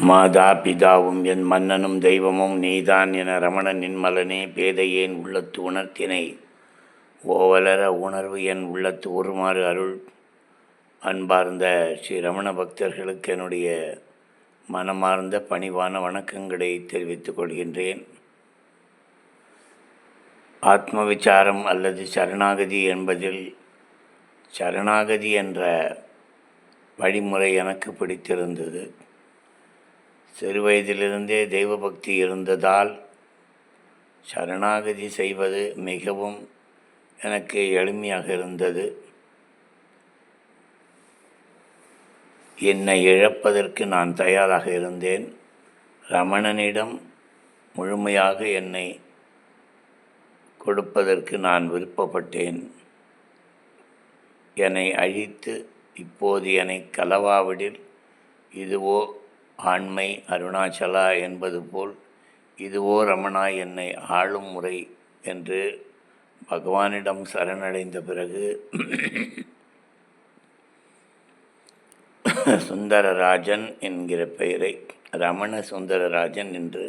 மாதா பிதாவும் என் மன்னனும் தெய்வமும் நீதான் என ரமணன் நின்மலனே பேதையேன் உள்ளத்து உணர்த்தினை ஓவலர உணர்வு என் உள்ளத்து உருமாறு அருள். அன்பார்ந்த ஸ்ரீ ரமண பக்தர்களுக்கு என்னுடைய மனமார்ந்த பணிவான வணக்கங்களை தெரிவித்துக் கொள்கின்றேன். ஆத்ம விசாரம் அல்லது சரணாகதி என்பதில் சரணாகதி என்ற வழிமுறை எனக்கு பிடித்திருந்தது. சிறுவயதிலிருந்தே தெய்வ பக்தி இருந்ததால் சரணாகதி செய்வது மிகவும் எனக்கு எளிமையாக இருந்தது. என்னை இழப்பதற்கு நான் தயாராக இருந்தேன். ரமணனிடம் முழுமையாக என்னை கொடுப்பதற்கு நான் விருப்பப்பட்டேன். என்னை அழித்து இப்போது என்னை கலவாவிடில் இதுவோ ஆண்மை அருணாச்சலா என்பது போல் இதுவோ ரமணா என்னை ஆளும் முறை என்று பகவானிடம் சரணடைந்த பிறகு சுந்தரராஜன் என்கிற பெயரை ரமண சுந்தரராஜன் என்று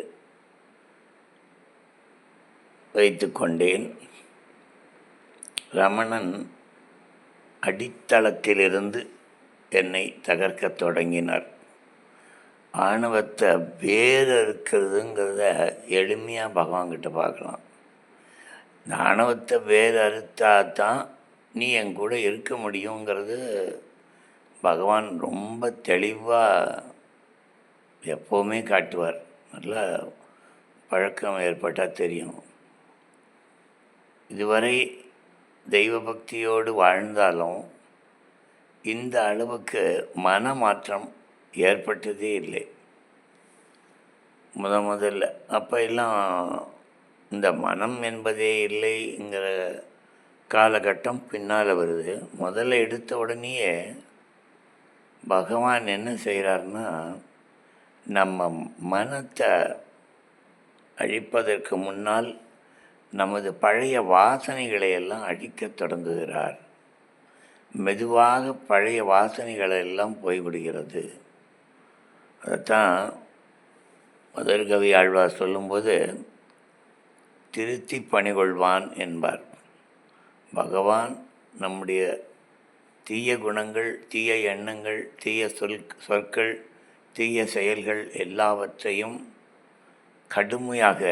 வைத்து கொண்டேன். ரமணன் அடித்தளத்திலிருந்து என்னை தகர்க்க தொடங்கினார். ஆணவத்தை வேறு இருக்கிறதுங்கிறத எளிமையாக பகவான்கிட்ட பார்க்கலாம். இந்த ஆணவத்தை வேறு அறுத்தா தான் நீ என் கூட இருக்க முடியுங்கிறது பகவான் ரொம்ப தெளிவாக எப்போவுமே காட்டுவார். நல்லா பழக்கம் ஏற்பட்டால் தெரியும். இதுவரை தெய்வ பக்தியோடு வாழ்ந்தாலும் இந்த அளவுக்கு மன மாற்றம் ஏற்பட்டதே இல்லை. முதல்ல அப்போ எல்லாம் இந்த மனம் என்பதே இல்லைங்கிற காலகட்டம் பின்னால் வருது. முதல்ல எடுத்த உடனேயே பகவான் என்ன செய்கிறார்னா, நம்ம மனத்தை அழிப்பதற்கு முன்னால் நமது பழைய வாசனைகளை எல்லாம் அழிக்கத் தொடங்குகிறார். மெதுவாக பழைய வாசனைகளெல்லாம் போய்விடுகிறது. அதைத்தான் முதற்கவி ஆழ்வார் சொல்லும்போது திருத்தி பணிகொள்வான் என்பார். பகவான் நம்முடைய தீய குணங்கள், தீய எண்ணங்கள், தீய சொற்கள், தீய செயல்கள் எல்லாவற்றையும் கடுமையாக,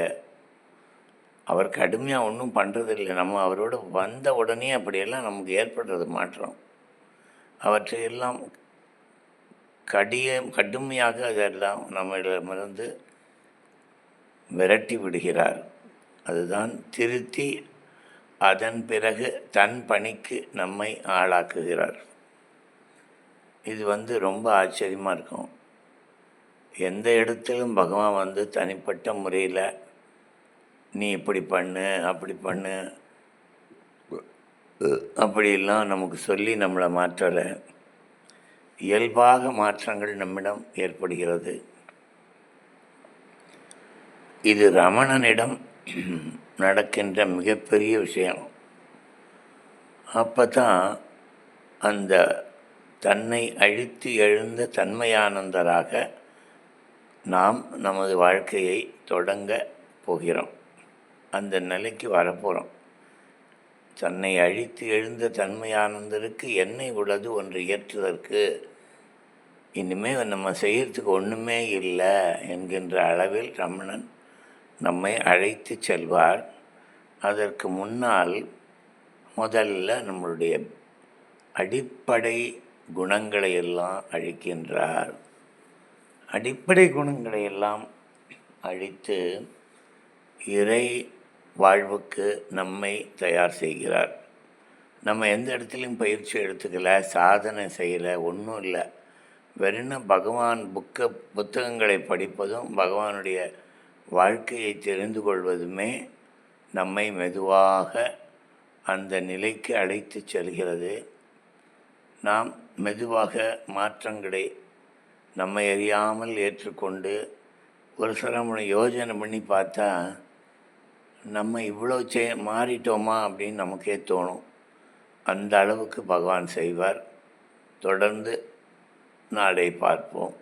அவர் கடுமையாக ஒன்றும் பண்ணுறதில்லை. நம்ம அவரோட வந்த உடனே அப்படியெல்லாம் நமக்கு ஏற்படுறது மாற்றம். அவற்றையெல்லாம் கடுமையாக அதெல்லாம் நம்மிடமிருந்து விரட்டி விடுகிறார். அதுதான் திருத்தி அதன் பிறகு தன் பணிக்கு நம்மை ஆளாக்குகிறார். இது ரொம்ப ஆச்சரியமாக இருக்கும். எந்த இடத்திலும் பகவான் தனிப்பட்ட முறையில் நீ இப்படி பண்ணு, அப்படி பண்ணு, அப்படிலாம் நமக்கு சொல்லி நம்மளை மாற்றலை. இயல்பாக மாற்றங்கள் நம்மிடம் ஏற்படுகிறது. இது ரமணனிடம் நடக்கின்ற மிகப்பெரிய விஷயம். அப்போ தான் அந்த தன்னை அழித்து எழுந்த தன்மையானந்தராக நாம் நமது வாழ்க்கையை தொடங்க போகிறோம். அந்த நிலைக்கு வரப்போகிறோம். தன்னை அழித்து எழுந்த தன்மையானந்தருக்கு என்னை உள்ளது ஒன்று ஏற்றுவதற்கு இனிமேல் நம்ம செய்கிறதுக்கு ஒன்றுமே இல்லை என்கின்ற அளவில் ரமணன் நம்மை அழைத்து செல்வார். அதற்கு முன்னால் முதல்ல நம்மளுடைய அடிப்படை குணங்களை எல்லாம் அழிக்கின்றார். அடிப்படை குணங்களை எல்லாம் அழித்து இறை வாழ்வுக்கு நம்மை தயார் செய்கிறார். நம்ம எந்த இடத்துலையும் பயிற்சி எடுத்துக்கல, சாதனை செய்யலை, ஒன்றும் இல்லை. வெறும் பகவான் புத்தகங்களை படிப்பதும் பகவானுடைய வாழ்க்கையை தெரிந்து கொள்வதுமே நம்மை மெதுவாக அந்த நிலைக்கு அழைத்து செல்கிறது. நாம் மெதுவாக மாற்றங்களை நம்மை அறியாமல் ஏற்றுக்கொண்டு ஒரு சில யோசனை பண்ணி பார்த்தா நம்ம இவ்வளோ மாறிட்டோமா அப்படின்னு நமக்கே தோணும். அந்த அளவுக்கு பகவான் செய்வார். தொடர்ந்து நாளை பார்ப்போம்.